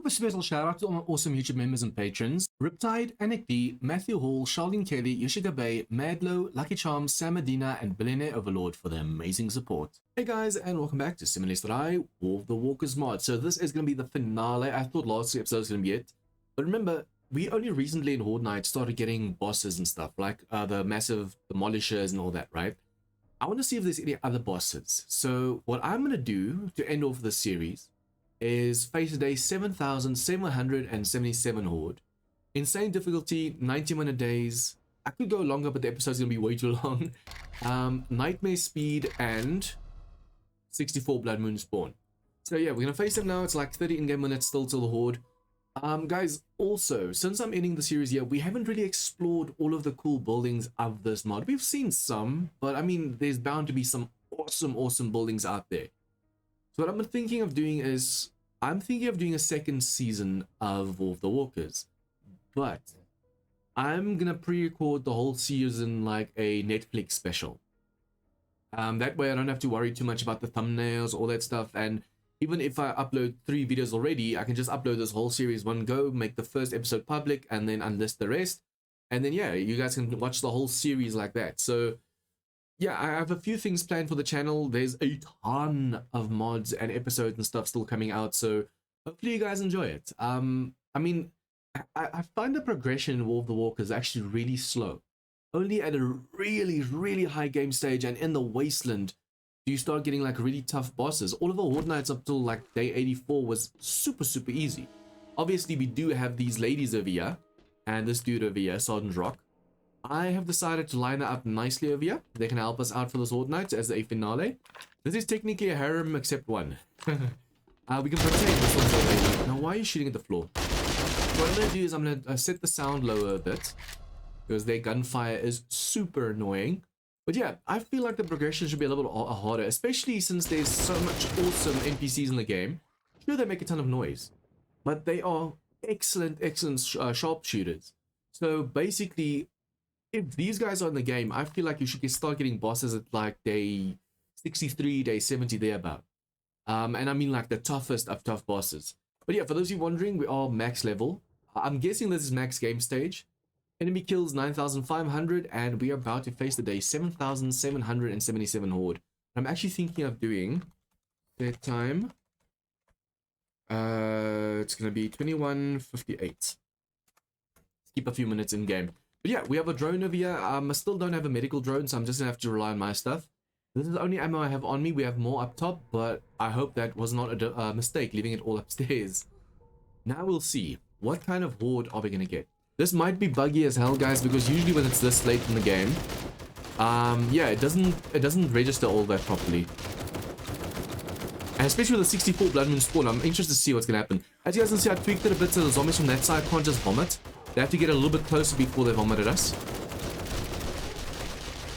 A special shout out to all my awesome YouTube members and patrons: Riptide, Anik D, Matthew Hall, Charlene Kelly, Yoshika Bay, Madlo, Lucky Charms, Sam Medina, and Billionaire Overlord for their amazing support. Hey guys, and welcome back to Simulator War of the Walkers mod. So this is going to be the finale. I thought last episode was going to be it. But remember, we only recently in Horde Night started getting bosses and stuff, like the massive demolishers and all that, right? I want to see if there's any other bosses. So what I'm going to do to end off this series is face today 7,777 Horde. Insane difficulty, 90-minute days. I could go longer, but the episode's going to be way too long. Nightmare speed and 64 Blood Moon spawn. So yeah, we're going to face them now. It's like 30 in-game minutes still till the Horde. Guys, also, since I'm ending the series here, we haven't really explored all of the cool buildings of this mod. We've seen some, but I mean, there's bound to be some awesome buildings out there. So what I'm thinking of doing is, I'm thinking of doing a second season of War of the Walkers, but I'm gonna pre-record the whole season like a Netflix special. That way I don't have to worry too much about the thumbnails, all that stuff, and even if I upload 3 videos already, I can just upload this whole series one go, make the first episode public, and then unlist the rest, and then yeah, you guys can watch the whole series like that. So yeah, I have a few things planned for the channel. There's a ton of mods and episodes and stuff still coming out, so hopefully you guys enjoy it. I mean, I find the progression in War of the Walkers actually really slow. Only at a really high game stage and in the wasteland do you start getting like really tough bosses. All of the Horde Nights up till like day 84 was super easy. Obviously we do have these ladies over here and this dude over here, Sergeant Rock. I have decided to line up nicely over here. They can help us out for this Horde Night as a finale. This is technically a harem except one. We can protect this one's already. Now, why are you shooting at the floor? What I'm going to do is I'm going to set the sound lower a bit, because their gunfire is super annoying. But yeah, I feel like the progression should be a little bit harder, especially since there's so much awesome NPCs in the game. Sure, they make a ton of noise, but they are excellent sharpshooters. So basically, if these guys are in the game, I feel like you should start getting bosses at like day 63, day 70, thereabout. And I mean like the toughest of tough bosses. But yeah, for those of you wondering, we are max level. I'm guessing this is max game stage. Enemy kills 9,500, and we are about to face the day 7,777 Horde. I'm actually thinking of doing that time. It's gonna be 21:58. Keep a few minutes in game. But yeah, we have a drone over here. I still don't have a medical drone, so I'm just gonna have to rely on my stuff. This is the only ammo I have on me. We have more up top, but I hope that was not a mistake, leaving it all upstairs. Now we'll see. What kind of horde are we gonna get? This might be buggy as hell, guys, because usually when it's this late in the game, yeah, it doesn't register all that properly. And especially with the 64 Blood Moon spawn, I'm interested to see what's gonna happen. As you guys can see, I tweaked it a bit so the zombies from that side can't just vomit. They have to get a little bit closer before they vomit at us.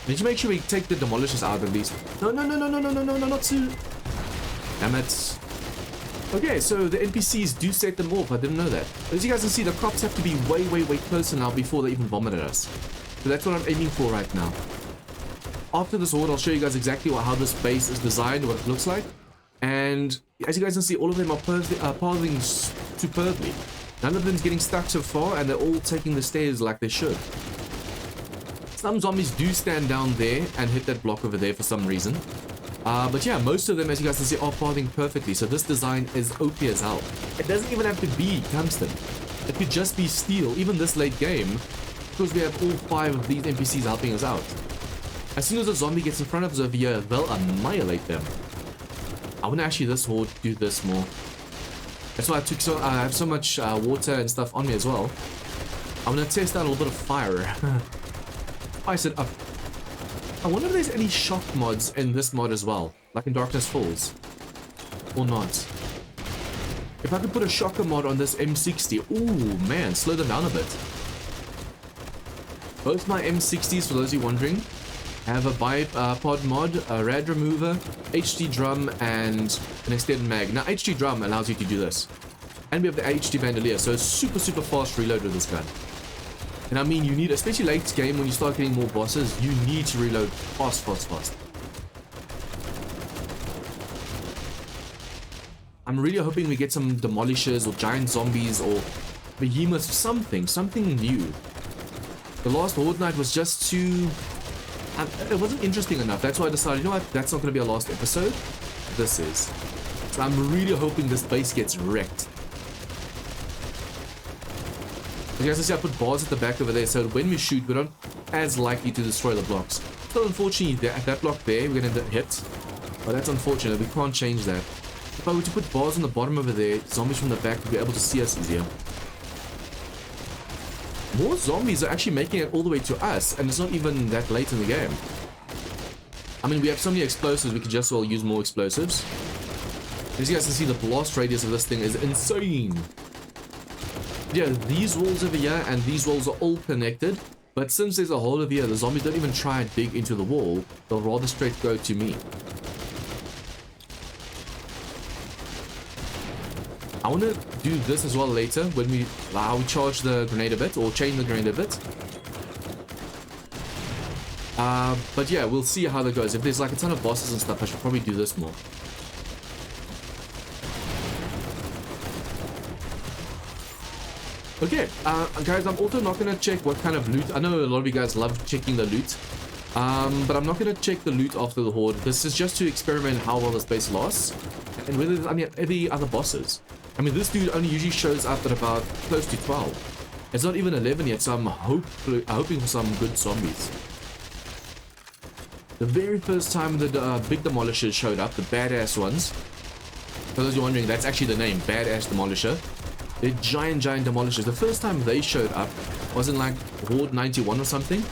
We need to make sure we take the demolishers out at least. No, not too. Damn it. Okay, so the NPCs do set them off. I didn't know that. As you guys can see, the crops have to be way closer now before they even vomit at us. So that's what I'm aiming for right now. After this horde, I'll show you guys exactly how this base is designed, what it looks like. And as you guys can see, all of them are pathing superbly. None of them's getting stuck so far, and they're all taking the stairs like they should. Some zombies do stand down there and hit that block over there for some reason. But yeah, most of them, as you guys can see, are pathing perfectly. So this design is OP as hell. It doesn't even have to be tungsten. It could just be steel, even this late game, because we have all 5 of these NPCs helping us out. As soon as a zombie gets in front of us over here, they'll annihilate them. I want to actually this horde do this more. That's why I have so much water and stuff on me as well. I'm going to test out a little bit of fire. Spice it up. I wonder if there's any shock mods in this mod as well, like in Darkness Falls, or not. If I could put a shocker mod on this M60, ooh man, slow them down a bit. Both my M60s, for those of you wondering, have a bipod mod, a rad remover, HD drum, and an extended mag. Now HD drum allows you to do this, and we have the HD bandolier, so it's super fast reload with this gun. And I mean, you need, especially late game when you start getting more bosses, you need to reload fast. I'm really hoping we get some demolishers or giant zombies or behemoths, something new. The last Horde night was just too... it wasn't interesting enough. That's why I decided, you know what, that's not going to be our last episode. This is. So I'm really hoping this base gets wrecked. Okay, as I see, I put bars at the back over there, so when we shoot, we're not as likely to destroy the blocks. So unfortunately, at that block there, we're going to hit. But that's unfortunate. We can't change that. If I were to put bars on the bottom over there, zombies from the back would be able to see us easier. More zombies are actually making it all the way to us, and it's not even that late in the game. I mean, we have so many explosives, we could just well use more explosives. As you guys can see, the blast radius of this thing is insane. Yeah, these walls over here and these walls are all connected, but since there's a hole over here, the zombies don't even try and dig into the wall. They'll rather straight go to me. I want to do this as well later when we charge the grenade a bit or chain the grenade a bit. But yeah, we'll see how that goes. If there's like a ton of bosses and stuff, I should probably do this more. Okay, guys, I'm also not going to check what kind of loot. I know a lot of you guys love checking the loot. But I'm not going to check the loot after the Horde. This is just to experiment how well this base lasts. And whether there's any other bosses. I mean, this dude only usually shows up at about close to 12. It's not even 11 yet, so I'm hoping for some good zombies. The very first time the big demolishers showed up, the badass ones. For those who are wondering, that's actually the name, Badass Demolisher. They're giant demolishers. The first time they showed up was in like Horde 91 or something.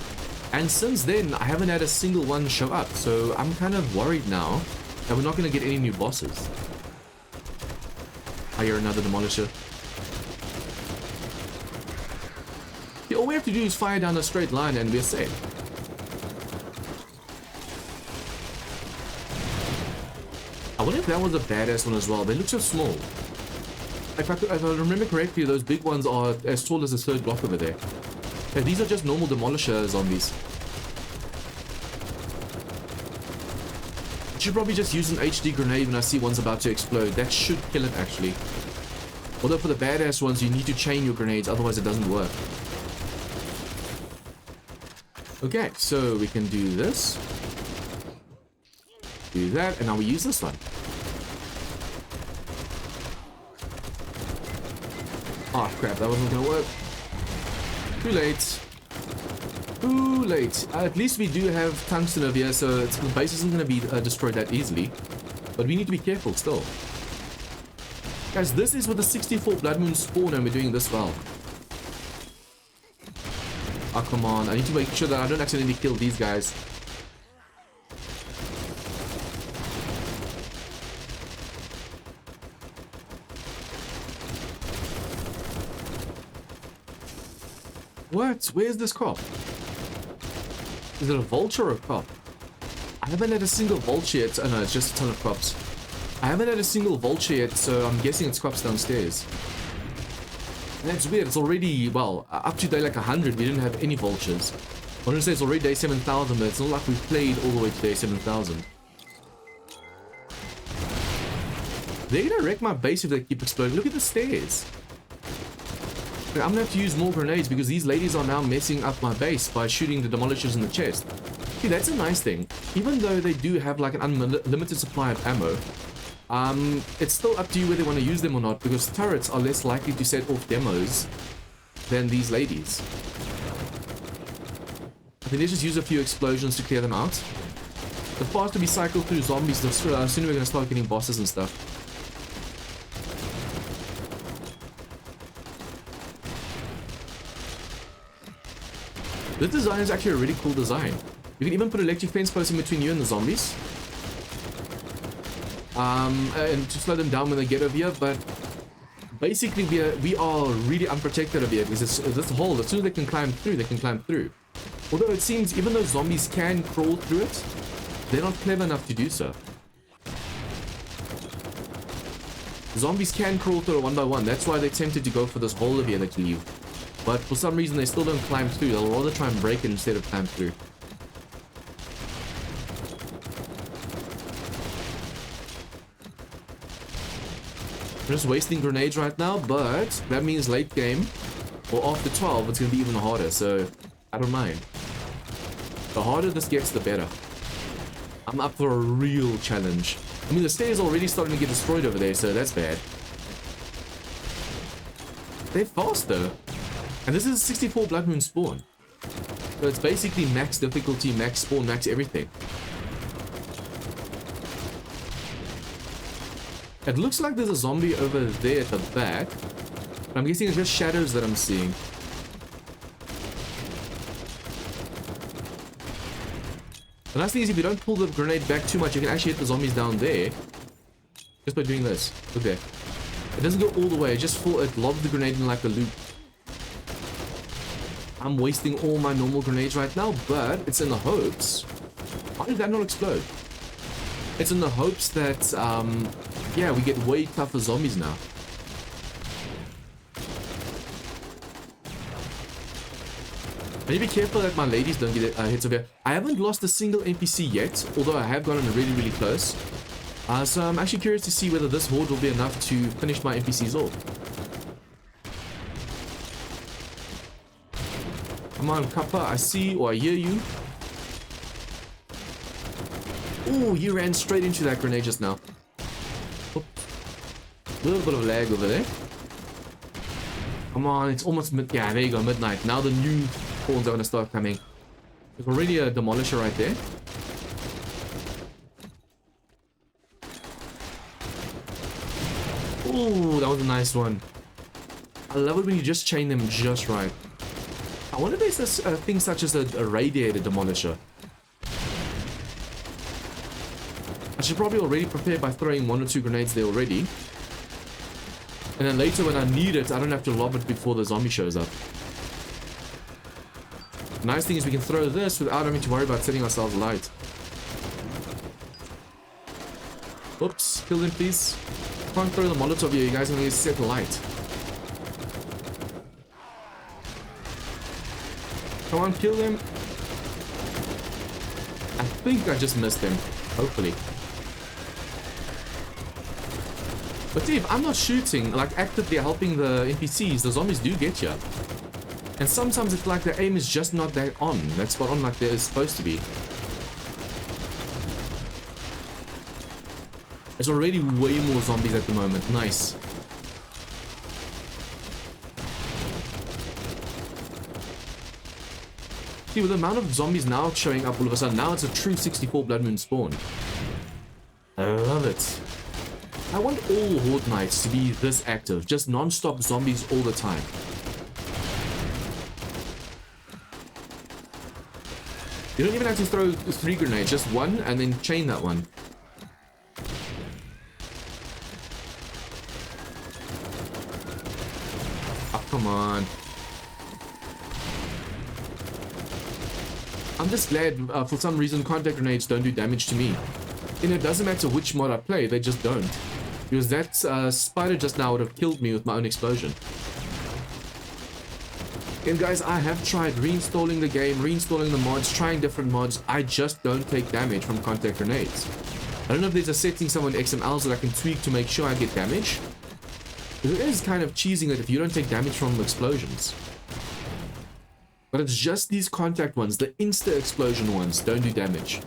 And since then, I haven't had a single one show up. So I'm kind of worried now that we're not going to get any new bosses. I hear another demolisher. Yeah, all we have to do is fire down a straight line and we're safe. I wonder if that was a badass one as well. They look so small. If I remember correctly, those big ones are as tall as the third block over there. Okay, these are just normal demolisher zombies. I should probably just use an HD grenade when I see one's about to explode. That should kill it actually. Although for the badass ones, you need to chain your grenades, otherwise it doesn't work. Okay, so we can do this. Do that, and now we use this one. Oh crap, that wasn't gonna work. Too late. Too late. At least we do have tungsten over here, so the base isn't gonna be destroyed that easily. But we need to be careful still. Guys, this is with the 64 Blood Moon spawn and we're doing this well. Oh, come on. I need to make sure that I don't accidentally kill these guys. What? Where's this cop? Is it a vulture or a cop? I haven't had a single vulture yet. Oh no, it's just a ton of cops. I haven't had a single vulture yet, so I'm guessing it's cops downstairs. And that's weird. It's already, well, up to day like 100, we didn't have any vultures. I want to say it's already day 7,000, but it's not like we've played all the way to day 7,000. They're gonna wreck my base if they keep exploding. Look at the stairs. I'm gonna have to use more grenades because these ladies are now messing up my base by shooting the demolishers in the chest. See, that's a nice thing. Even though they do have like an unlimited supply of ammo, it's still up to you whether you want to use them or not, because turrets are less likely to set off demos than these ladies. I think let's just use a few explosions to clear them out. The faster we cycle through zombies, the sooner we're going to start getting bosses and stuff. This design is actually a really cool design. You can even put electric fence posts in between you and the zombies. And to slow them down when they get over here, but basically we are really unprotected over here because it's this hole. As soon as they can climb through, they can climb through. Although it seems even though zombies can crawl through it, they're not clever enough to do so. Zombies can crawl through it one by one. That's why they're tempted to go for this hole over here that you leave. But for some reason they still don't climb through. They'll rather try and break it instead of climb through. I'm just wasting grenades right now, but that means late game, or after 12, it's going to be even harder, so I don't mind. The harder this gets, the better. I'm up for a real challenge. I mean, the stairs already starting to get destroyed over there, so that's bad. They're fast, though. And this is 64 Blood Moon spawn. So it's basically max difficulty, max spawn, max everything. It looks like there's a zombie over there at the back. But I'm guessing it's just shadows that I'm seeing. The nice thing is if you don't pull the grenade back too much, you can actually hit the zombies down there. Just by doing this. Look there. It doesn't go all the way, it lobs the grenade in like a loop. I'm wasting all my normal grenades right now, but it's in the hopes... Why did that not explode? It's in the hopes that, yeah, we get way tougher zombies now. I need to be careful that my ladies don't get hits over here. I haven't lost a single NPC yet, although I have gotten really, really close. So I'm actually curious to see whether this horde will be enough to finish my NPCs off. Come on, Kappa, I see or I hear you. Oh, you ran straight into that grenade just now. A little bit of lag over there. Come on, it's almost yeah, there you go, midnight. Now the new hordes are going to start coming. There's already a demolisher right there. Oh, that was a nice one. I love it when you just chain them just right. I wonder if there's this thing such as a radiator demolisher. I should probably already prepare by throwing 1 or 2 grenades there already. And then later when I need it, I don't have to lob it before the zombie shows up. The nice thing is we can throw this without having to worry about setting ourselves alight. Oops, kill them please. Can't throw the Molotov here, you guys are going to set light. Come on, kill them. I think I just missed them. Hopefully. But see, if I'm not shooting, like actively helping the NPCs, the zombies do get you. And sometimes it's like the aim is just not that on. That's spot on like they're supposed to be. There's already way more zombies at the moment. Nice. See, with the amount of zombies now showing up all of a sudden, now it's a true 64 Blood Moon spawn. I love it. I want all Horde Nights to be this active, just non-stop zombies all the time. You don't even have to throw 3 grenades, just 1 and then chain that one. Oh, come on. I'm just glad for some reason contact grenades don't do damage to me. And it doesn't matter which mod I play, they just don't. Because that spider just now would have killed me with my own explosion. And guys, I have tried reinstalling the game, reinstalling the mods, trying different mods. I just don't take damage from contact grenades. I don't know if there's a setting somewhere in XMLs that I can tweak to make sure I get damage. Because it is kind of cheesing that if you don't take damage from explosions. But it's just these contact ones, the insta-explosion ones, don't do damage.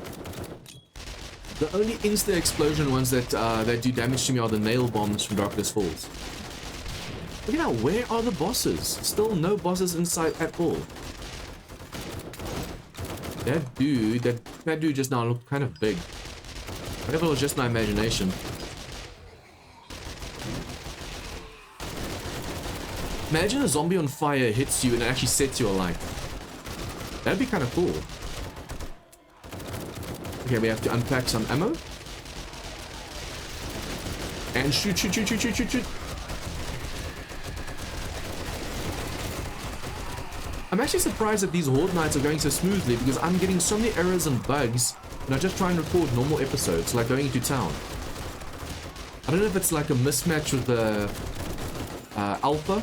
The only insta-explosion ones that do damage to me are the nail bombs from Darkness Falls. Look at that, where are the bosses? Still no bosses inside at all. That dude just now looked kind of big. Whatever, it was just my imagination. Imagine a zombie on fire hits you and it actually sets you alight. That'd be kind of cool. Okay, we have to unpack some ammo. And shoot. I'm actually surprised that these Horde Nights are going so smoothly because I'm getting so many errors and bugs when I just try and record normal episodes, like going into town. I don't know if it's like a mismatch with the alpha.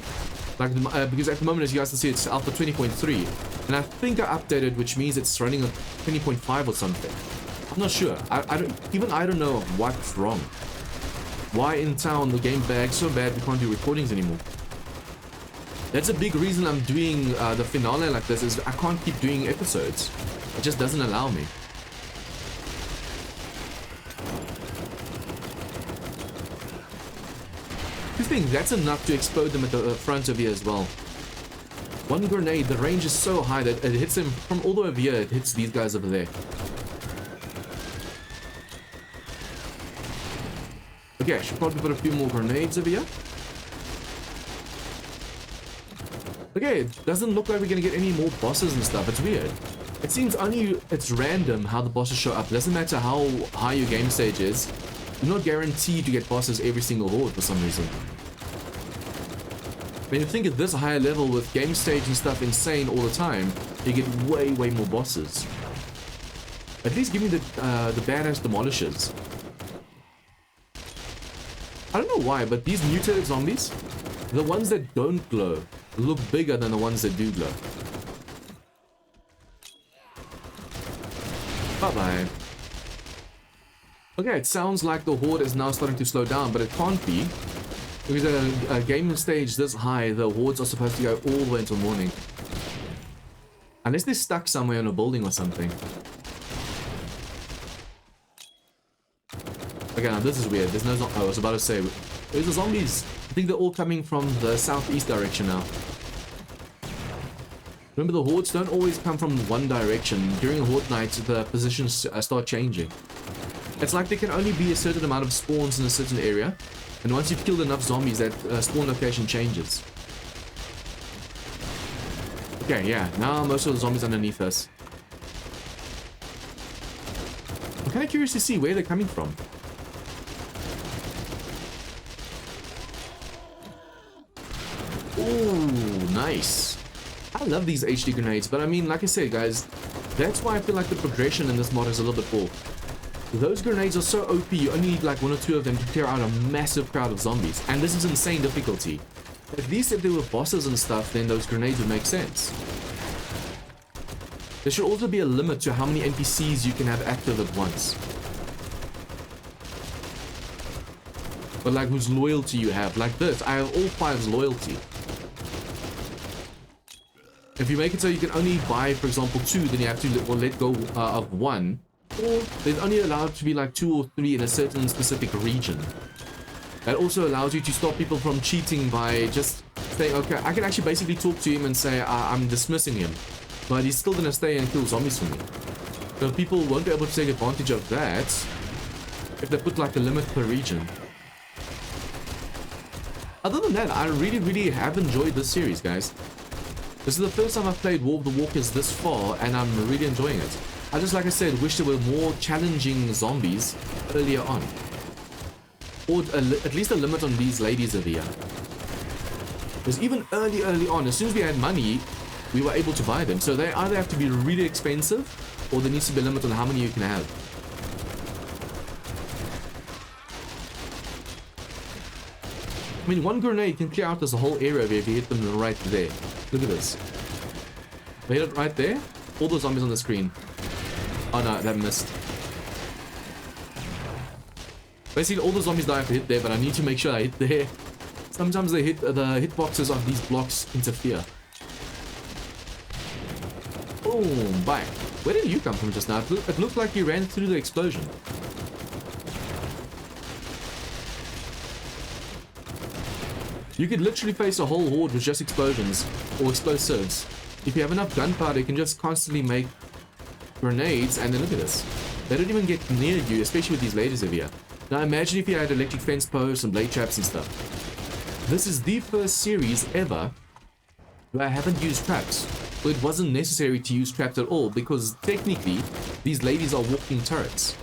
Like, because at the moment, as you guys can see, it's alpha 20.3, and I think I updated, which means it's running on 20.5 or something. I'm not sure. I don't know what's wrong. why in town the game bags so bad we can't do recordings anymore. That's a big reason I'm doing the finale like this, is I can't keep doing episodes. It just doesn't allow me. You think that's enough to explode them at the front of here as well. One grenade, the range is so high that it hits them from all the way over here, it hits these guys over there. Okay, I should probably put a few more grenades over here. Okay, it doesn't look like we're gonna get any more bosses and stuff. It's weird. It seems it's random how the bosses show up. It doesn't matter how high your game stage is. You're not guaranteed to get bosses every single horde for some reason. When you think at this higher level with game stage and stuff insane all the time, you get way more bosses. At least give me the badass demolishers. I don't know why, but these mutated zombies, the ones that don't glow, look bigger than the ones that do glow. Bye-bye. Okay, it sounds like the horde is now starting to slow down, but it can't be. Because a game stage this high, the hordes are supposed to go all the way until morning. Unless they're stuck somewhere in a building or something. Okay, now this is weird. There's no I was about to say, there's the zombies. I think they're all coming from the southeast direction now. Remember, the hordes don't always come from one direction. During horde night, the positions start changing. It's like there can only be a certain amount of spawns in a certain area. And once you've killed enough zombies, that spawn location changes. Okay, yeah. Now most of the zombies underneath us. I'm kind of curious to see where they're coming from. Ooh, nice. I love these HD grenades, but I mean, like I said, guys, that's why I feel like the progression in this mod is a little bit poor. Those grenades are so OP, you only need like 1 or 2 of them to clear out a massive crowd of zombies. And this is insane difficulty. At least if there were bosses and stuff, then those grenades would make sense. There should also be a limit to how many NPCs you can have active at once. But like whose loyalty you have. Like this, I have all 5's loyalty. If you make it so you can only buy, for example, 2, then you have to let go of 1. Or there's only allowed to be like 2 or 3 in a certain specific region. That also allows you to stop people from cheating by just saying, okay, I can actually basically talk to him and say, I'm dismissing him. But he's still going to stay and kill zombies for me. So people won't be able to take advantage of that if they put like a limit per region. Other than that, I really have enjoyed this series, guys. This is the first time I've played War of the Walkers this far, and I'm really enjoying it. I just, like I said, wish there were more challenging zombies earlier on. Or at least a limit on these ladies over here. Because even early on, as soon as we had money, we were able to buy them. So they either have to be really expensive, or there needs to be a limit on how many you can have. I mean, one grenade can clear out this whole area if you hit them right there. Look at this. I hit it right there. All the zombies on the screen. Oh no, that missed. Basically, all the zombies die if I hit there, but I need to make sure I hit there. Sometimes the hitboxes of these blocks interfere. Boom, bye. Where did you come from just now? It looked like you ran through the explosion. You could literally face a whole horde with just explosions or explosives. If you have enough gunpowder, you can just constantly make grenades, and then look at this. They don't even get near you, especially with these ladies over here. Now imagine if you had electric fence posts and blade traps and stuff. This is the first series ever where I haven't used traps. Well, it wasn't necessary to use traps at all, because technically these ladies are walking turrets.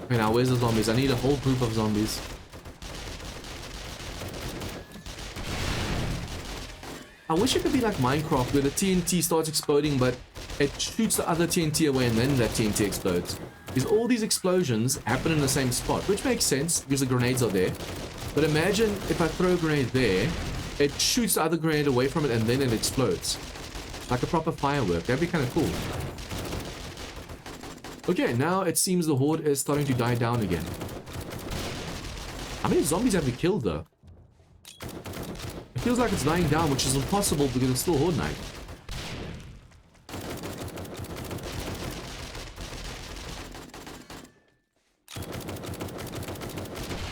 Okay, now where's the zombies? I need a whole group of zombies. I wish it could be like Minecraft, where the TNT starts exploding, but it shoots the other TNT away and then that TNT explodes. Because all these explosions happen in the same spot, which makes sense because the grenades are there. But imagine if I throw a grenade there, it shoots the other grenade away from it and then it explodes. Like a proper firework. That'd be kind of cool. Okay, now it seems the horde is starting to die down again. How many zombies have we killed though? It feels like it's dying down, which is impossible because it's still horde night.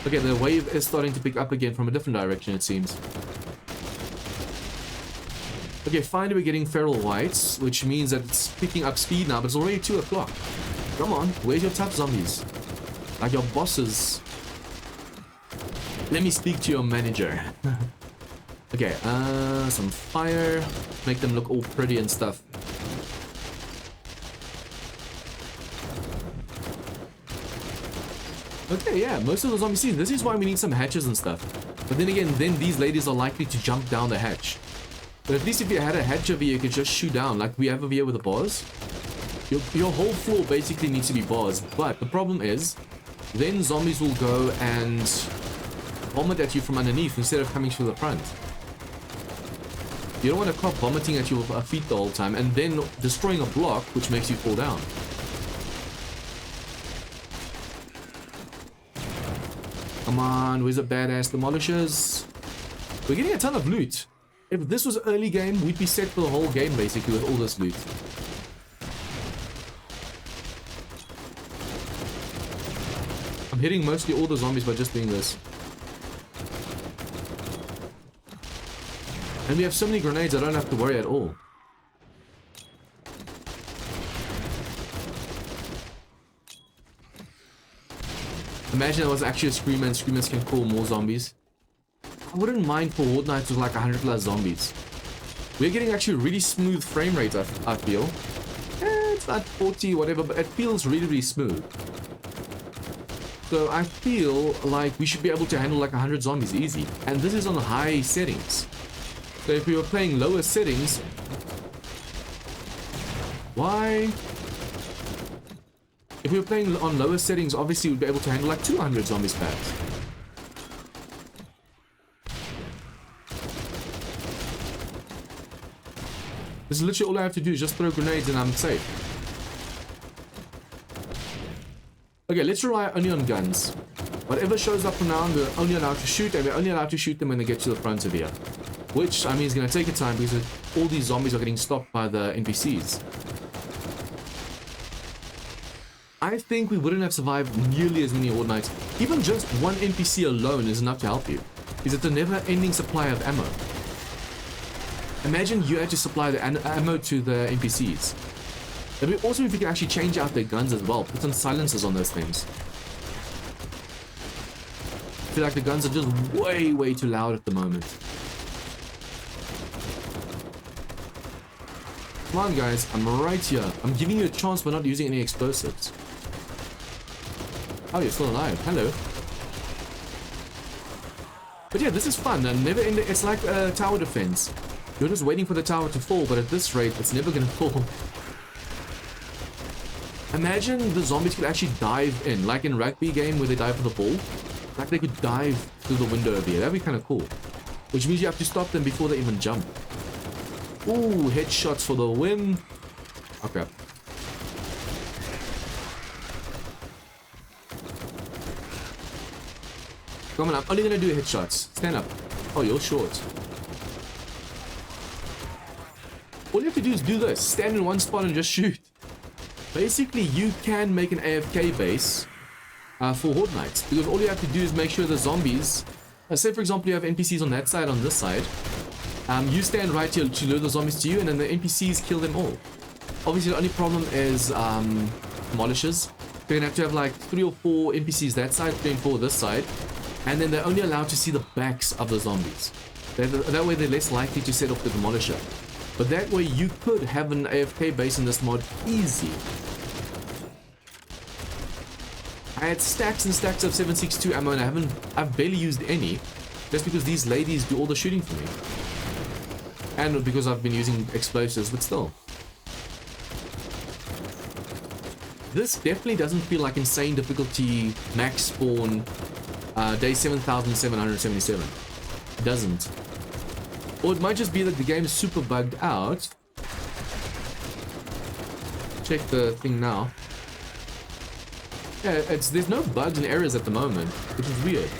Okay, the wave is starting to pick up again from a different direction, it seems. Okay, finally we're getting feral whites, which means that it's picking up speed now, but it's already 2 o'clock. Come on, where's your tough zombies? Like your bosses. Let me speak to your manager. Okay, some fire. Make them look all pretty and stuff. Okay, yeah, most of the zombies seen. This is why we need some hatches and stuff. But then again, then these ladies are likely to jump down the hatch. But at least if you had a hatch over here, you could just shoot down, like we have over here with the bars. Your whole floor basically needs to be bars. But the problem is, then zombies will go and vomit at you from underneath instead of coming through the front. You don't want a cop vomiting at your feet the whole time and then destroying a block, which makes you fall down. Come on, where's the badass demolishers? We're getting a ton of loot. If this was early game, we'd be set for the whole game basically with all this loot. I'm hitting mostly all the zombies by just doing this. And we have so many grenades I don't have to worry at all. Imagine there was actually a screamer and screamers can call more zombies. I wouldn't mind for Horde Nights with like 100 plus zombies. We're getting actually really smooth frame rate, I feel. It's not 40 whatever, but it feels really, really smooth. So I feel like we should be able to handle like 100 zombies easy. And this is on high settings. So if we were playing lower settings... Why? If we were playing on lower settings, obviously we'd be able to handle like 200 zombies packs. This is literally all I have to do is just throw grenades and I'm safe. Okay, let's rely only on guns. Whatever shows up from now on, we're only allowed to shoot, and we're only allowed to shoot them when they get to the front of here. Which, I mean, is going to take a time because all these zombies are getting stopped by the NPCs. I think we wouldn't have survived nearly as many Horde Nights. Even just one NPC alone is enough to help you. Is it a never-ending supply of ammo? Imagine you had to supply the ammo to the NPCs. It'd be awesome if you could actually change out their guns as well. Put some silencers on those things. I feel like the guns are just way, way too loud at the moment. Come on, guys. I'm right here. I'm giving you a chance by not using any explosives. Oh, you're still alive. Hello. But yeah, this is fun. Never ending. It's like tower defense. You're just waiting for the tower to fall, but at this rate, it's never going to fall. Imagine the zombies could actually dive in, like in rugby game where they dive for the ball. Like they could dive through the window over here. That'd be kind of cool. Which means you have to stop them before they even jump. Ooh, headshots for the win. Okay. Come on, I'm only gonna do headshots. Stand up. Oh, you're short. All you have to do is do this. Stand in one spot and just shoot. Basically, you can make an AFK base for Horde Nights. Because all you have to do is make sure the zombies... say, for example, you have NPCs on that side, on this side. You stand right here to lure the zombies to you, and then the NPCs kill them all. Obviously, the only problem is demolishers. You're gonna have to have like 3 or 4 NPCs that side, 3 and 4 this side. And then they're only allowed to see the backs of the zombies. That way they're less likely to set off the demolisher. But that way you could have an AFK base in this mod easy. I had stacks and stacks of 7.62 ammo and I've barely used any. Just because these ladies do all the shooting for me. And because I've been using explosives, but still. This definitely doesn't feel like insane difficulty max spawn day 7,777. It doesn't. Or it might just be that the game is super bugged out. Check the thing now. Yeah, there's no bugs and errors at the moment, which is weird.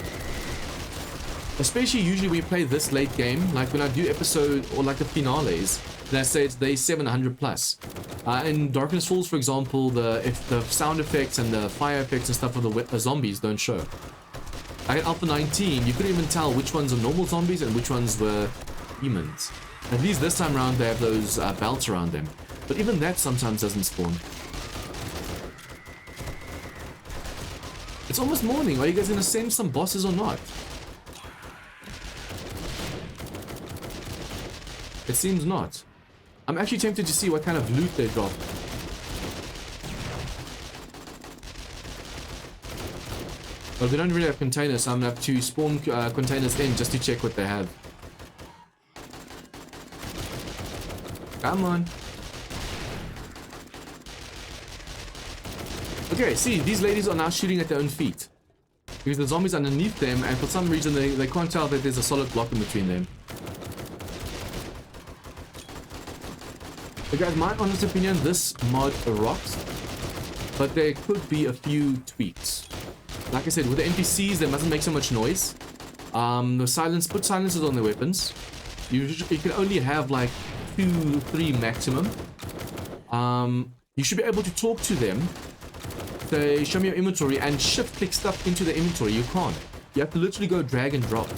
Especially usually we play this late game, like when I do episode or like the finales, then I say it's day 700 plus. In Darkness Falls, for example, if the sound effects and the fire effects and stuff of the zombies don't show. Like at Alpha 19, you couldn't even tell which ones are normal zombies and which ones were demons. At least this time around they have those belts around them. But even that sometimes doesn't spawn. It's almost morning. Are you guys gonna send some bosses or not? It seems not. I'm actually tempted to see what kind of loot they drop. Well, they don't really have containers, so I'm gonna have to spawn containers in just to check what they have. Come on. Okay, see, these ladies are now shooting at their own feet. Because the zombies are underneath them, and for some reason they can't tell that there's a solid block in between them. But guys, my honest opinion, this mod rocks. But there could be a few tweaks. Like I said, with the NPCs, they mustn't make so much noise. Put silencers on their weapons. You can only have like 2, 3 maximum. You should be able to talk to them. Say, show me your inventory, and shift click stuff into the inventory. You can't. You have to literally go drag and drop.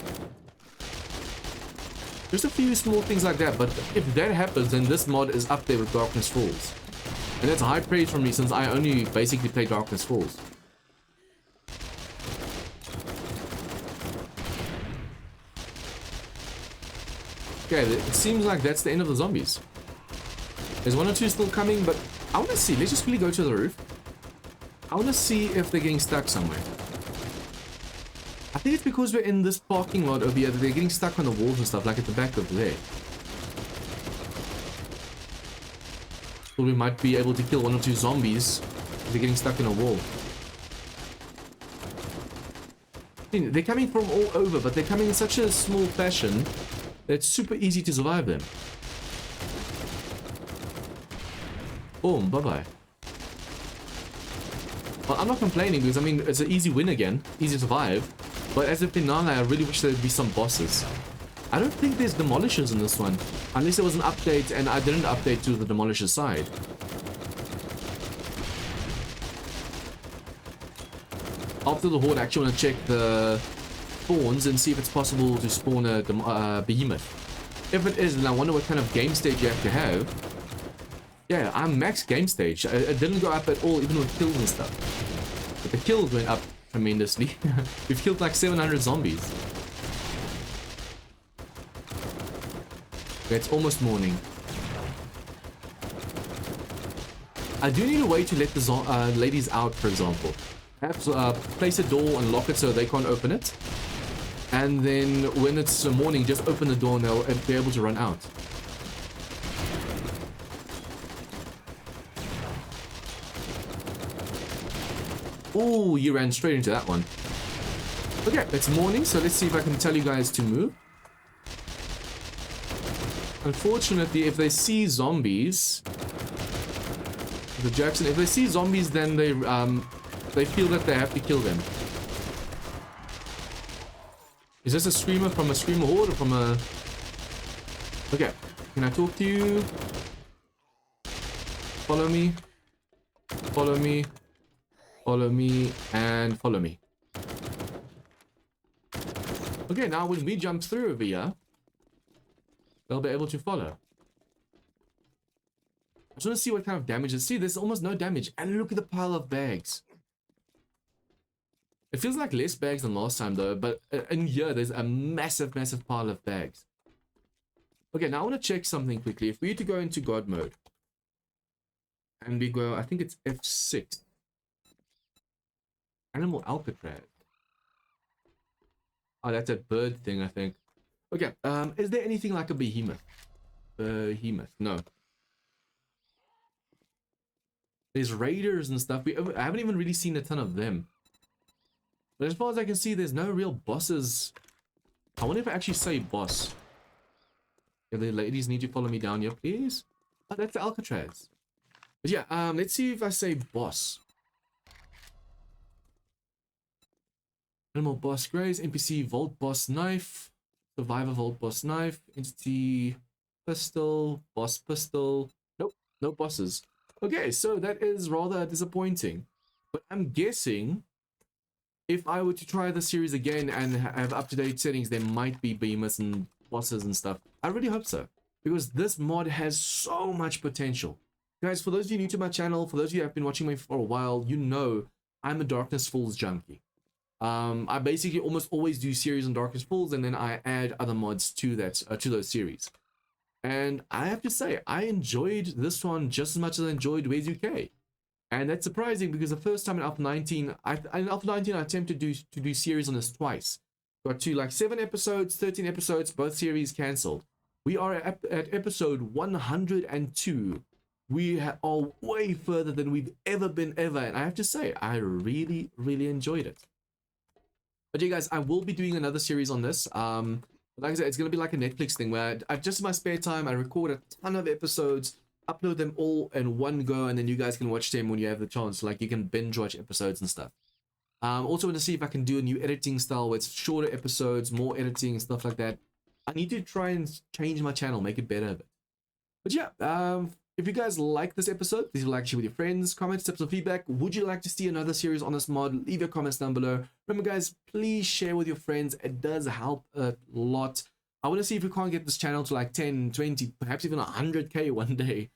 Just a few small things like that, but if that happens, then this mod is up there with Darkness Falls. And that's a high praise from me since I only basically play Darkness Falls. Okay, it seems like that's the end of the zombies. There's 1 or 2 still coming, but I want to see. Let's just really go to the roof. I want to see if they're getting stuck somewhere. I think it's because we're in this parking lot over here that they're getting stuck on the walls and stuff, like at the back of there. So we might be able to kill 1 or 2 zombies if they're getting stuck in a wall. They're coming from all over, but they're coming in such a small fashion that it's super easy to survive them. Boom, bye-bye. Well, I'm not complaining because, I mean, it's an easy win again. Easy to survive. But as a finale, I really wish there would be some bosses. I don't think there's demolishers in this one. Unless there was an update and I didn't update to the demolisher side. After the Horde, I actually want to check the spawns and see if it's possible to spawn a behemoth. If it is, then I wonder what kind of game stage you have to have. Yeah, I'm max game stage. It didn't go up at all, even with kills and stuff. But the kills went up tremendously. We've killed like 700 zombies. Okay, it's almost morning. I do need a way to let the ladies out, for example. Perhaps place a door and lock it so they can't open it. And then when it's morning, just open the door and they'll be able to run out. Oh, you ran straight into that one. Okay, it's morning, so let's see if I can tell you guys to move. Unfortunately, if they see zombies, the Jackson, if they see zombies, then they feel that they have to kill them. Is this a screamer from a screamer horde or from a... Okay, can I talk to you? Follow me. Follow me. Follow me and follow me. Okay, now when we jump through over here, they'll be able to follow. I just want to see what kind of damage it is. See, there's almost no damage. And look at the pile of bags. It feels like less bags than last time though, but in here there's a massive, massive pile of bags. Okay, now I want to check something quickly. If we were to go into God mode, and we go, I think it's F6. Animal Alcatraz. Oh, that's a bird thing, I think. Okay, is there anything like a behemoth? Behemoth, no. There's raiders and stuff. I haven't even really seen a ton of them. But as far as I can see, there's no real bosses. I wonder if I actually say boss. If the ladies need to follow me down here, please. Oh, that's the Alcatraz. But yeah, let's see if I say boss. Animal Boss Grace, NPC Vault Boss Knife, Survivor Vault Boss Knife, Entity Pistol, Boss Pistol. Nope, no bosses. Okay, so that is rather disappointing. But I'm guessing if I were to try the series again and have up-to-date settings, there might be behemoths and bosses and stuff. I really hope so, because this mod has so much potential. Guys, for those of you new to my channel, for those of you who have been watching me for a while, you know I'm a Darkness Falls junkie. I basically almost always do series on Darkness Falls, and then I add other mods to that to those series. And I have to say, I enjoyed this one just as much as I enjoyed Ways UK. And that's surprising because the first time in Alpha 19, I attempted to do series on this twice. Got to like 7 episodes, 13 episodes, both series cancelled. We are at episode 102. We are way further than we've ever been ever. And I have to say, I really, really enjoyed it. But yeah, guys, I will be doing another series on this. Like I said, it's going to be like a Netflix thing where I just in my spare time, I record a ton of episodes, upload them all in one go, and then you guys can watch them when you have the chance. Like you can binge watch episodes and stuff. Also want to see if I can do a new editing style where it's shorter episodes, more editing and stuff like that. I need to try and change my channel, make it better a bit. But yeah, if you guys like this episode, please like, share with your friends, comments, tips, and feedback. Would you like to see another series on this mod? Leave your comments down below. Remember, guys, please share with your friends. It does help a lot. I want to see if we can't get this channel to like 10, 20, perhaps even 100k one day.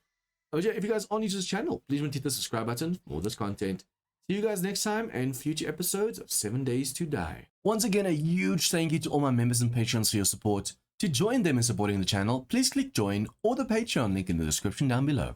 But yeah, if you guys are new to this channel, please remember to hit the subscribe button for more this content. See you guys next time and future episodes of 7 Days to Die. Once again, a huge thank you to all my members and patrons for your support. To join them in supporting the channel, please click join or the Patreon link in the description down below.